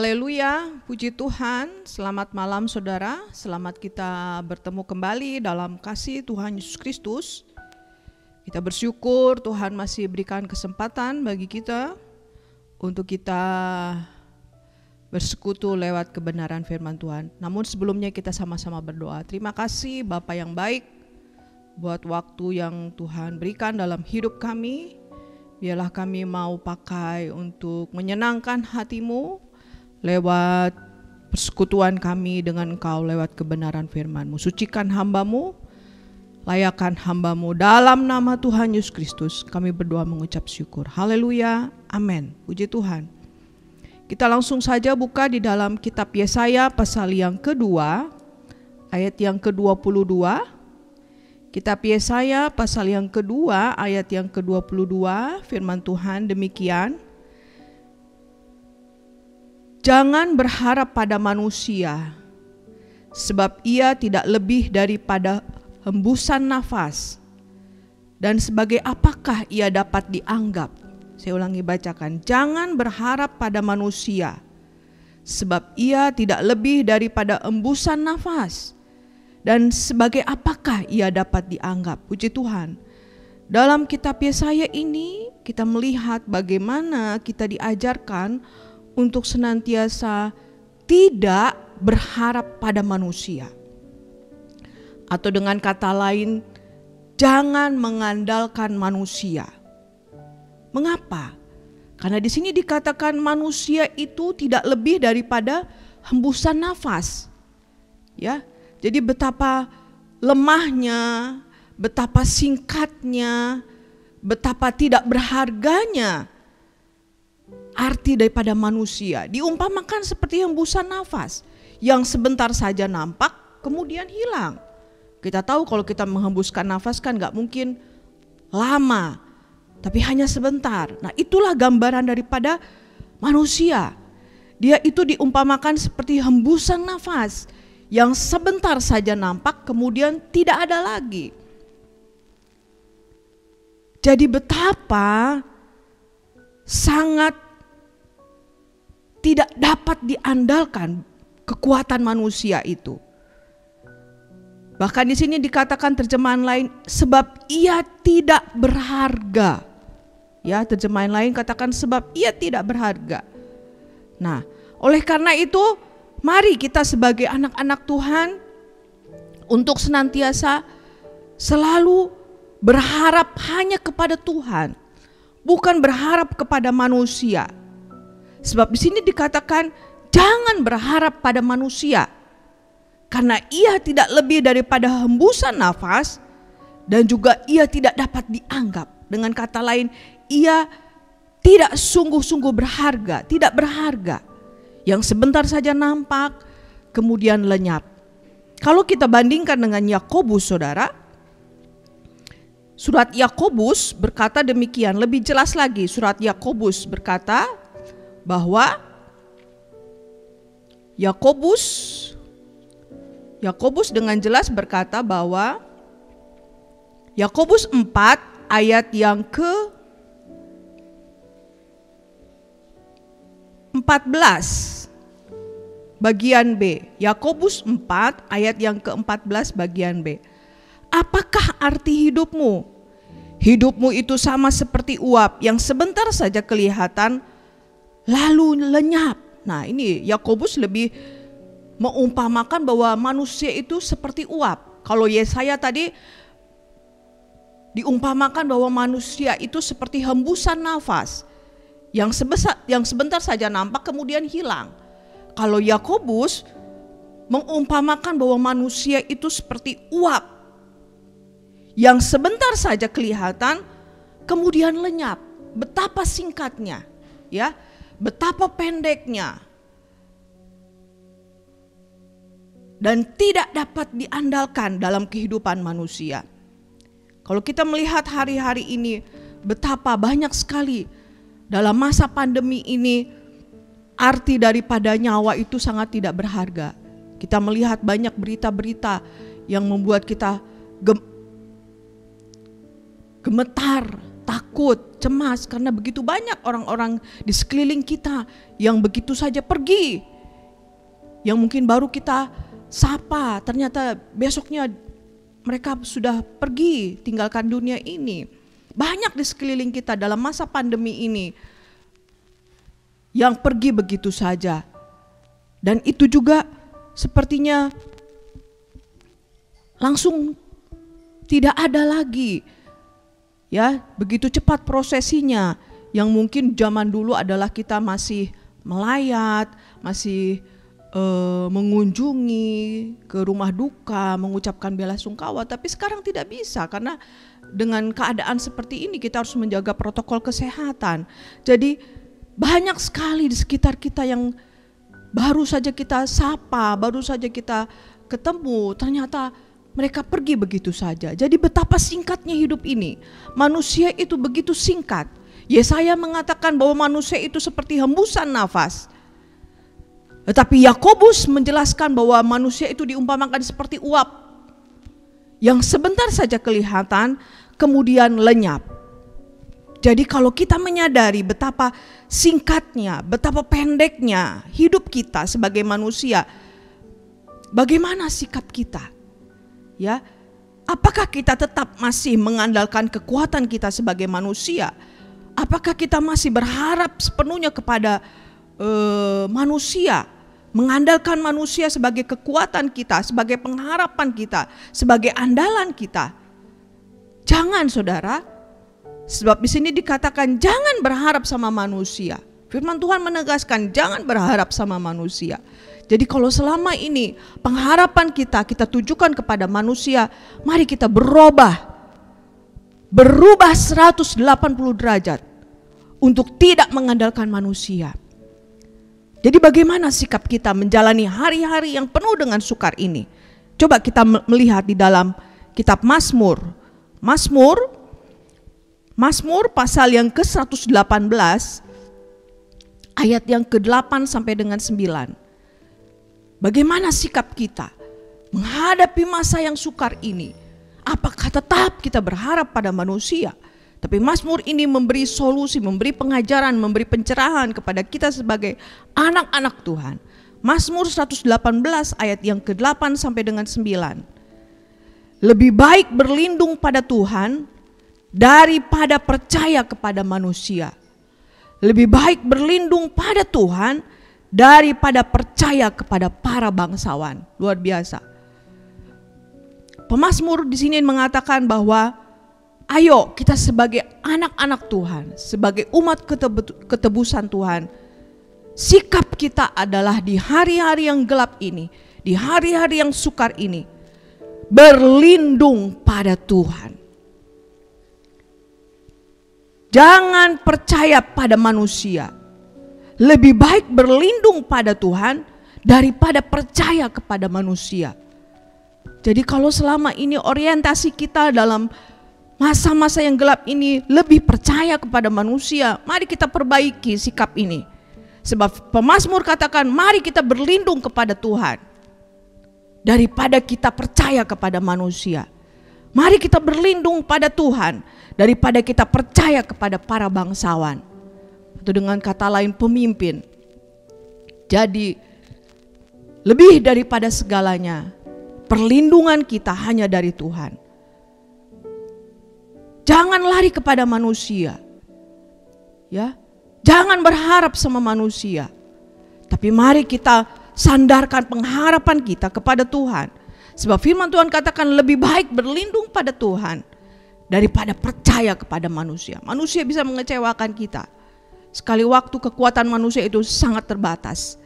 Haleluya, puji Tuhan. Selamat malam saudara. Selamat kita bertemu kembali dalam kasih Tuhan Yesus Kristus. Kita bersyukur Tuhan masih berikan kesempatan bagi kita untuk kita bersekutu lewat kebenaran firman Tuhan. Namun sebelumnya kita sama-sama berdoa. Terima kasih Bapa yang baik buat waktu yang Tuhan berikan dalam hidup kami. Biarlah kami mau pakai untuk menyenangkan hati-Mu lewat persekutuan kami dengan Engkau lewat kebenaran firman-Mu. Sucikan hamba-Mu, layakkan hamba-Mu dalam nama Tuhan Yesus Kristus. Kami berdoa mengucap syukur. Haleluya, amin. Puji Tuhan. Kita langsung saja buka di dalam kitab Yesaya pasal yang kedua, ayat yang ke-22. Kitab Yesaya pasal yang kedua, ayat yang ke-22, firman Tuhan demikian. Jangan berharap pada manusia, sebab ia tidak lebih daripada hembusan nafas. Dan sebagai apakah ia dapat dianggap? Saya ulangi bacakan. Jangan berharap pada manusia, sebab ia tidak lebih daripada hembusan nafas. Dan sebagai apakah ia dapat dianggap? Puji Tuhan. Dalam kitab Yesaya ini kita melihat bagaimana kita diajarkan untuk senantiasa tidak berharap pada manusia. Atau dengan kata lain, jangan mengandalkan manusia. Mengapa? Karena di sini dikatakan manusia itu tidak lebih daripada hembusan nafas. Ya, jadi betapa lemahnya, betapa singkatnya, betapa tidak berharganya arti daripada manusia. Diumpamakan seperti hembusan nafas yang sebentar saja nampak kemudian hilang. Kita tahu kalau kita menghembuskan nafas kan gak mungkin lama, tapi hanya sebentar. Nah, itulah gambaran daripada manusia. Dia itu diumpamakan seperti hembusan nafas yang sebentar saja nampak kemudian tidak ada lagi. Jadi betapa sangat tidak dapat diandalkan kekuatan manusia itu. Bahkan di sini dikatakan terjemahan lain, sebab ia tidak berharga. Ya, terjemahan lain katakan sebab ia tidak berharga. Nah, oleh karena itu, mari kita sebagai anak-anak Tuhan untuk senantiasa selalu berharap hanya kepada Tuhan, bukan berharap kepada manusia. Sebab di sini dikatakan jangan berharap pada manusia, karena ia tidak lebih daripada hembusan nafas dan juga ia tidak dapat dianggap. Dengan kata lain, ia tidak sungguh-sungguh berharga, tidak berharga. Yang sebentar saja nampak kemudian lenyap. Kalau kita bandingkan dengan Yakobus, saudara, surat Yakobus berkata demikian, lebih jelas lagi. Surat Yakobus berkata bahwa Yakobus dengan jelas berkata bahwa Yakobus 4 ayat yang ke-14 bagian B. Yakobus 4 ayat yang ke-14 bagian B. Apakah arti hidupmu? Hidupmu itu sama seperti uap yang sebentar saja kelihatan lalu lenyap. Nah, ini Yakobus lebih mengumpamakan bahwa manusia itu seperti uap. Kalau Yesaya tadi diumpamakan bahwa manusia itu seperti hembusan nafas yang sebentar saja nampak kemudian hilang. Kalau Yakobus mengumpamakan bahwa manusia itu seperti uap yang sebentar saja kelihatan kemudian lenyap. Betapa singkatnya, ya. Betapa pendeknya dan tidak dapat diandalkan dalam kehidupan manusia. Kalau kita melihat hari-hari ini, betapa banyak sekali dalam masa pandemi ini arti daripada nyawa itu sangat tidak berharga. Kita melihat banyak berita-berita yang membuat kita gemetar, takut, cemas karena begitu banyak orang-orang di sekeliling kita yang begitu saja pergi. Yang mungkin baru kita sapa, ternyata besoknya mereka sudah pergi tinggalkan dunia ini. Banyak di sekeliling kita dalam masa pandemi ini yang pergi begitu saja. Dan itu juga sepertinya langsung tidak ada lagi. Ya, begitu cepat prosesinya. Yang mungkin zaman dulu adalah kita masih melayat, masih mengunjungi ke rumah duka, mengucapkan belasungkawa, tapi sekarang tidak bisa karena dengan keadaan seperti ini kita harus menjaga protokol kesehatan. Jadi banyak sekali di sekitar kita yang baru saja kita sapa, baru saja kita ketemu, ternyata mereka pergi begitu saja. Jadi betapa singkatnya hidup ini. Manusia itu begitu singkat. Yesaya mengatakan bahwa manusia itu seperti hembusan nafas. Tetapi Yakobus menjelaskan bahwa manusia itu diumpamakan seperti uap yang sebentar saja kelihatan kemudian lenyap. Jadi kalau kita menyadari betapa singkatnya, betapa pendeknya hidup kita sebagai manusia, bagaimana sikap kita? Ya, apakah kita tetap masih mengandalkan kekuatan kita sebagai manusia? Apakah kita masih berharap sepenuhnya kepada manusia, mengandalkan manusia sebagai kekuatan kita, sebagai pengharapan kita, sebagai andalan kita? Jangan, saudara, sebab di sini dikatakan jangan berharap sama manusia. Firman Tuhan menegaskan jangan berharap sama manusia. Jadi kalau selama ini pengharapan kita tujukan kepada manusia, mari kita berubah 180 derajat untuk tidak mengandalkan manusia. Jadi bagaimana sikap kita menjalani hari-hari yang penuh dengan sukar ini? Coba kita melihat di dalam kitab Mazmur. Mazmur pasal yang ke-118 ayat yang ke-8 sampai dengan 9. Bagaimana sikap kita menghadapi masa yang sukar ini? Apakah tetap kita berharap pada manusia? Tapi Mazmur ini memberi solusi, memberi pengajaran, memberi pencerahan kepada kita sebagai anak-anak Tuhan. Mazmur 118 ayat yang ke-8 sampai dengan 9. Lebih baik berlindung pada Tuhan daripada percaya kepada manusia. Lebih baik berlindung pada Tuhan daripada percaya kepada para bangsawan. Luar biasa. Pemazmur di sini mengatakan bahwa ayo kita sebagai anak-anak Tuhan, sebagai umat ketebusan Tuhan, sikap kita adalah di hari-hari yang gelap ini, di hari-hari yang sukar ini, berlindung pada Tuhan. Jangan percaya pada manusia. Lebih baik berlindung pada Tuhan daripada percaya kepada manusia. Jadi kalau selama ini orientasi kita dalam masa-masa yang gelap ini lebih percaya kepada manusia, mari kita perbaiki sikap ini. Sebab pemazmur katakan mari kita berlindung kepada Tuhan daripada kita percaya kepada manusia. Mari kita berlindung pada Tuhan daripada kita percaya kepada para bangsawan. Atau dengan kata lain pemimpin. Jadi lebih daripada segalanya, perlindungan kita hanya dari Tuhan. Jangan lari kepada manusia. Ya, jangan berharap sama manusia. Tapi mari kita sandarkan pengharapan kita kepada Tuhan. Sebab firman Tuhan katakan lebih baik berlindung pada Tuhan daripada percaya kepada manusia. Manusia bisa mengecewakan kita. Sekali waktu kekuatan manusia itu sangat terbatas.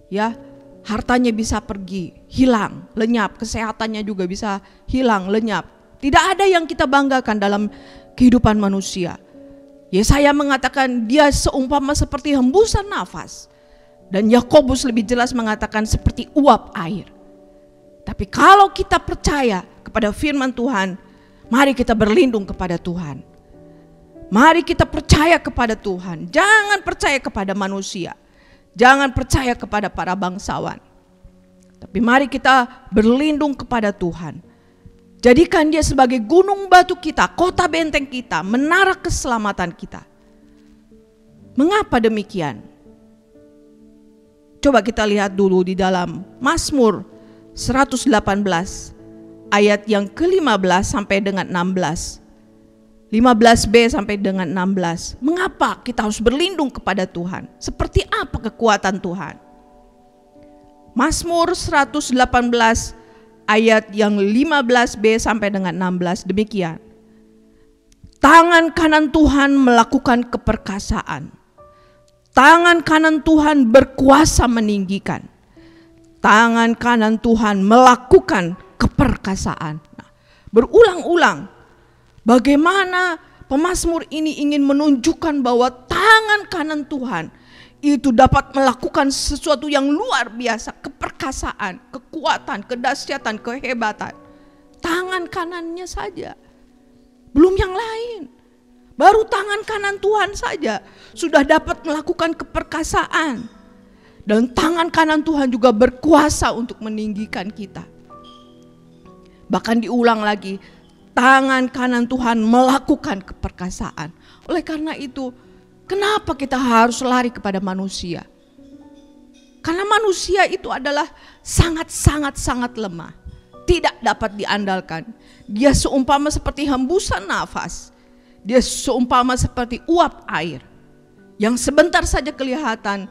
Ya, hartanya bisa pergi, hilang, lenyap, kesehatannya juga bisa hilang, lenyap. Tidak ada yang kita banggakan dalam kehidupan manusia. Yesaya mengatakan dia seumpama seperti hembusan nafas. Dan Yakobus lebih jelas mengatakan seperti uap air. Tapi kalau kita percaya kepada firman Tuhan, mari kita berlindung kepada Tuhan. Mari kita percaya kepada Tuhan. Jangan percaya kepada manusia. Jangan percaya kepada para bangsawan. Tapi mari kita berlindung kepada Tuhan. Jadikan dia sebagai gunung batu kita, kota benteng kita, menara keselamatan kita. Mengapa demikian? Coba kita lihat dulu di dalam Mazmur 118 ayat yang ke-15 sampai dengan 16. 15b sampai dengan 16. Mengapa kita harus berlindung kepada Tuhan? Seperti apa kekuatan Tuhan? Mazmur 118 ayat yang 15b sampai dengan 16 demikian. Tangan kanan Tuhan melakukan keperkasaan. Tangan kanan Tuhan berkuasa meninggikan. Tangan kanan Tuhan melakukan keperkasaan. Nah, berulang-ulang bagaimana pemazmur ini ingin menunjukkan bahwa tangan kanan Tuhan itu dapat melakukan sesuatu yang luar biasa, keperkasaan, kekuatan, kedahsyatan, kehebatan. Tangan kanannya saja, belum yang lain. Baru tangan kanan Tuhan saja sudah dapat melakukan keperkasaan. Dan tangan kanan Tuhan juga berkuasa untuk meninggikan kita. Bahkan diulang lagi, tangan kanan Tuhan melakukan keperkasaan. Oleh karena itu, kenapa kita harus lari kepada manusia? Karena manusia itu adalah sangat lemah. Tidak dapat diandalkan. Dia seumpama seperti hembusan nafas. Dia seumpama seperti uap air. Yang sebentar saja kelihatan,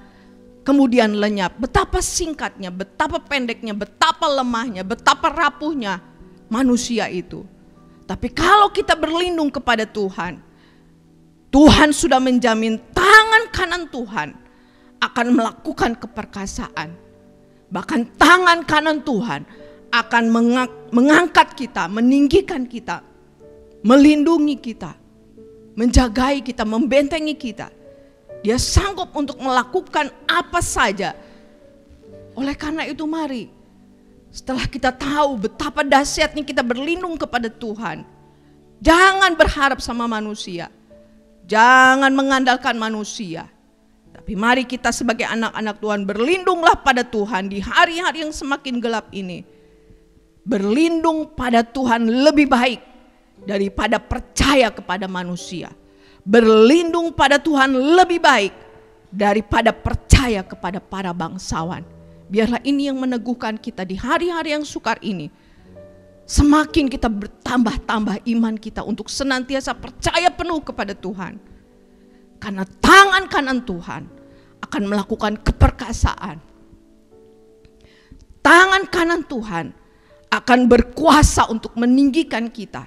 kemudian lenyap. Betapa singkatnya, betapa pendeknya, betapa lemahnya, betapa rapuhnya manusia itu. Tapi kalau kita berlindung kepada Tuhan, Tuhan sudah menjamin tangan kanan Tuhan akan melakukan keperkasaan. Bahkan tangan kanan Tuhan akan mengangkat kita, meninggikan kita, melindungi kita, menjagai kita, membentengi kita. Dia sanggup untuk melakukan apa saja. Oleh karena itu mari, setelah kita tahu betapa dahsyatnya kita berlindung kepada Tuhan, jangan berharap sama manusia. Jangan mengandalkan manusia. Tapi mari kita sebagai anak-anak Tuhan berlindunglah pada Tuhan di hari-hari yang semakin gelap ini. Berlindung pada Tuhan lebih baik daripada percaya kepada manusia. Berlindung pada Tuhan lebih baik daripada percaya kepada para bangsawan. Biarlah ini yang meneguhkan kita di hari-hari yang sukar ini. Semakin kita bertambah-tambah iman kita untuk senantiasa percaya penuh kepada Tuhan. Karena tangan kanan Tuhan akan melakukan keperkasaan. Tangan kanan Tuhan akan berkuasa untuk meninggikan kita.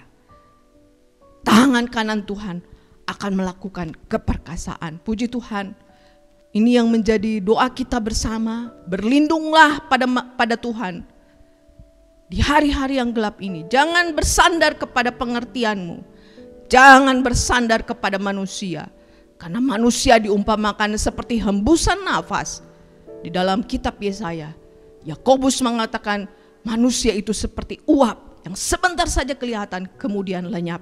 Tangan kanan Tuhan akan melakukan keperkasaan. Puji Tuhan. Ini yang menjadi doa kita bersama. Berlindunglah pada Tuhan di hari-hari yang gelap ini. Jangan bersandar kepada pengertianmu. Jangan bersandar kepada manusia. Karena manusia diumpamakan seperti hembusan nafas. Di dalam kitab Yesaya, Yakobus mengatakan manusia itu seperti uap yang sebentar saja kelihatan kemudian lenyap.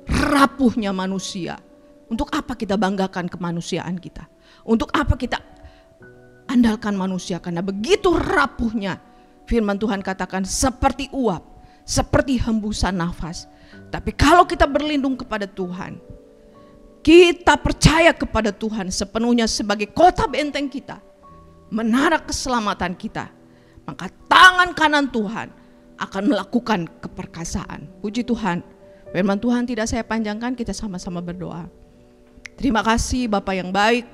Rapuhnya manusia. Untuk apa kita banggakan kemanusiaan kita? Untuk apa kita andalkan manusia? Karena begitu rapuhnya. Firman Tuhan katakan seperti uap, seperti hembusan nafas. Tapi kalau kita berlindung kepada Tuhan, kita percaya kepada Tuhan sepenuhnya sebagai kota benteng kita, menara keselamatan kita, maka tangan kanan Tuhan akan melakukan keperkasaan. Puji Tuhan. Firman Tuhan tidak saya panjangkan, kita sama-sama berdoa. Terima kasih Bapa yang baik,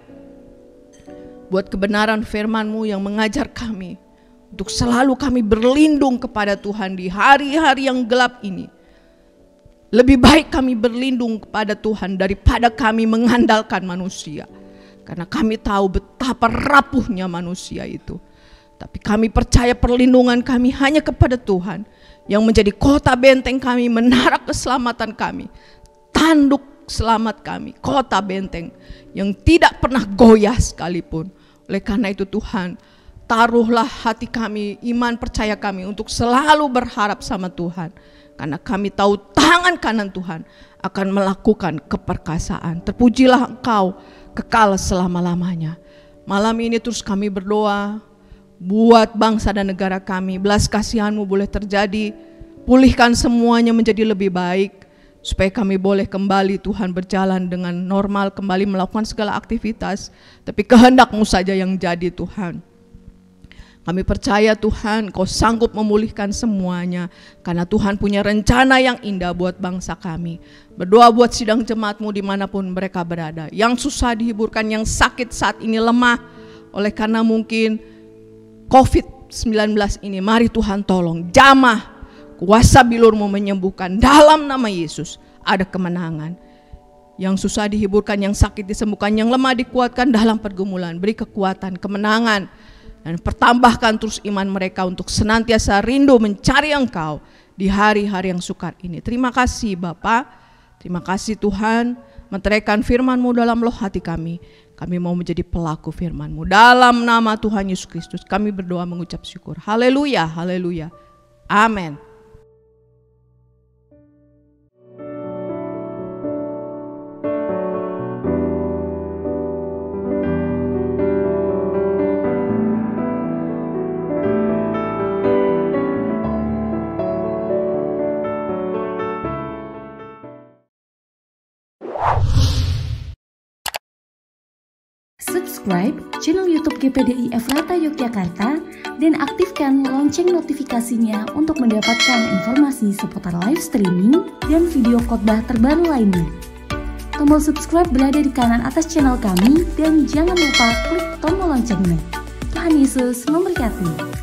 buat kebenaran firman-Mu yang mengajar kami untuk selalu kami berlindung kepada Tuhan di hari-hari yang gelap ini. Lebih baik kami berlindung kepada Tuhan daripada kami mengandalkan manusia. Karena kami tahu betapa rapuhnya manusia itu. Tapi kami percaya perlindungan kami hanya kepada Tuhan, yang menjadi kota benteng kami, menara keselamatan kami, tanduk selamat kami, kota benteng yang tidak pernah goyah sekalipun. Oleh karena itu Tuhan, taruhlah hati kami, iman percaya kami untuk selalu berharap sama Tuhan. Karena kami tahu tangan kanan Tuhan akan melakukan keperkasaan. Terpujilah Engkau kekal selama-lamanya. Malam ini terus kami berdoa buat bangsa dan negara kami. Belas kasihan-Mu boleh terjadi Pulihkan semuanya menjadi lebih baik, supaya kami boleh kembali Tuhan berjalan dengan normal, kembali melakukan segala aktivitas. Tapi kehendak-Mu saja yang jadi Tuhan. Kami percaya Tuhan, Kau sanggup memulihkan semuanya, karena Tuhan punya rencana yang indah buat bangsa kami. Berdoa buat sidang jemaat-Mu dimanapun mereka berada, yang susah dihiburkan, yang sakit saat ini lemah, oleh karena mungkin COVID-19 ini. Mari Tuhan tolong, jamah kuasa bilur-Mu menyembuhkan, dalam nama Yesus ada kemenangan. Yang susah dihiburkan, yang sakit disembuhkan, yang lemah dikuatkan dalam pergumulan. Beri kekuatan, kemenangan, dan pertambahkan terus iman mereka untuk senantiasa rindu mencari Engkau di hari-hari yang sukar ini. Terima kasih Bapa, terima kasih Tuhan, meteraikan firman-Mu dalam loh hati kami. Kami mau menjadi pelaku firman-Mu. Dalam nama Tuhan Yesus Kristus kami berdoa mengucap syukur. Haleluya, haleluya. Amin. Subscribe channel YouTube GPDI Efrata Yogyakarta dan aktifkan lonceng notifikasinya untuk mendapatkan informasi seputar live streaming dan video khotbah terbaru lainnya. Tombol subscribe berada di kanan atas channel kami dan jangan lupa klik tombol loncengnya. Tuhan Yesus memberkati.